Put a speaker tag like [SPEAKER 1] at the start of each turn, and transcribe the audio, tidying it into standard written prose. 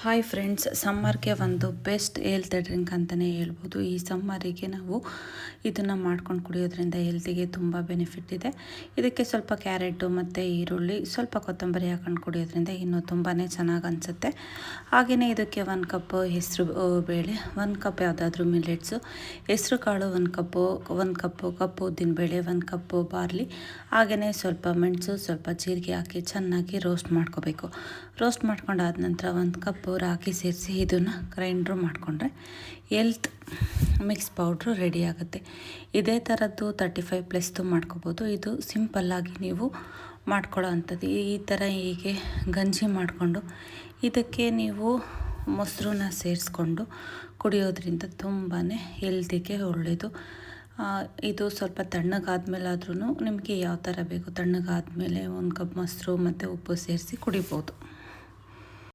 [SPEAKER 1] Hi friends, ಸಮ್ಮರ್ಗೆ ಒಂದು best health drink ಅಂತಲೇ ಹೇಳ್ಬೋದು. ಈ ಸಮ್ಮರಿಗೆ ನಾವು ಇದನ್ನು ಮಾಡ್ಕೊಂಡು ಕುಡಿಯೋದ್ರಿಂದ ಹೆಲ್ತಿಗೆ ತುಂಬ ಬೆನಿಫಿಟ್ ಇದೆ. ಇದಕ್ಕೆ ಸ್ವಲ್ಪ ಕ್ಯಾರೆಟು ಮತ್ತು ಈರುಳ್ಳಿ, ಸ್ವಲ್ಪ ಕೊತ್ತಂಬರಿ ಹಾಕೊಂಡು ಕುಡಿಯೋದ್ರಿಂದ ಇನ್ನೂ ತುಂಬಾ ಚೆನ್ನಾಗಿ ಅನಿಸುತ್ತೆ. ಹಾಗೆಯೇ ಇದಕ್ಕೆ 1 ಕಪ್ ಹೆಸರು ಬೇಳೆ, 1 ಕಪ್ ಯಾವುದಾದ್ರೂ ಮಿಲೆಟ್ಸು, ಹೆಸರು ಕಾಳು 1 ಕಪ್ಪು, 1 ಕಪ್ಪು ಉದ್ದಿನಬೇಳೆ, 1 ಕಪ್ಪು ಬಾರ್ಲಿ, ಹಾಗೆಯೇ ಸ್ವಲ್ಪ ಮೆಣಸು, ಸ್ವಲ್ಪ ಜೀರಿಗೆ ಹಾಕಿ ಚೆನ್ನಾಗಿ ರೋಸ್ಟ್ ಮಾಡ್ಕೋಬೇಕು. ರೋಸ್ಟ್ ಮಾಡ್ಕೊಂಡಾದ ನಂತರ 1 ಕಪ್ ರಾಗಿ ಸೇರಿಸಿ ಇದನ್ನು ಗ್ರೈಂಡ್ರು ಮಾಡಿಕೊಂಡ್ರೆ ಹೆಲ್ತ್ ಮಿಕ್ಸ್ ಪೌಡ್ರು ರೆಡಿ ಆಗುತ್ತೆ. ಇದೇ ಥರದ್ದು 35+ ಮಾಡ್ಕೋಬೋದು. ಇದು ಸಿಂಪಲ್ಲಾಗಿ ನೀವು ಮಾಡ್ಕೊಳ್ಳೋ ಅಂಥದ್ದು. ಈ ಥರ ಹೀಗೆ ಗಂಜಿ ಮಾಡಿಕೊಂಡು ಇದಕ್ಕೆ ನೀವು ಮೊಸರನ್ನ ಸೇರಿಸ್ಕೊಂಡು ಕುಡಿಯೋದ್ರಿಂದ ತುಂಬಾ ಹೆಲ್ತಿಗೆ ಒಳ್ಳೆಯದು. ಇದು ಸ್ವಲ್ಪ ತಣ್ಣಗಾದ್ಮೇಲಾದ್ರೂ ನಿಮಗೆ ಯಾವ ಥರ ಬೇಕು, ತಣ್ಣಗಾದ್ಮೇಲೆ 1 ಕಪ್ ಮೊಸರು ಮತ್ತು ಉಪ್ಪು ಸೇರಿಸಿ ಕುಡಿಬೋದು.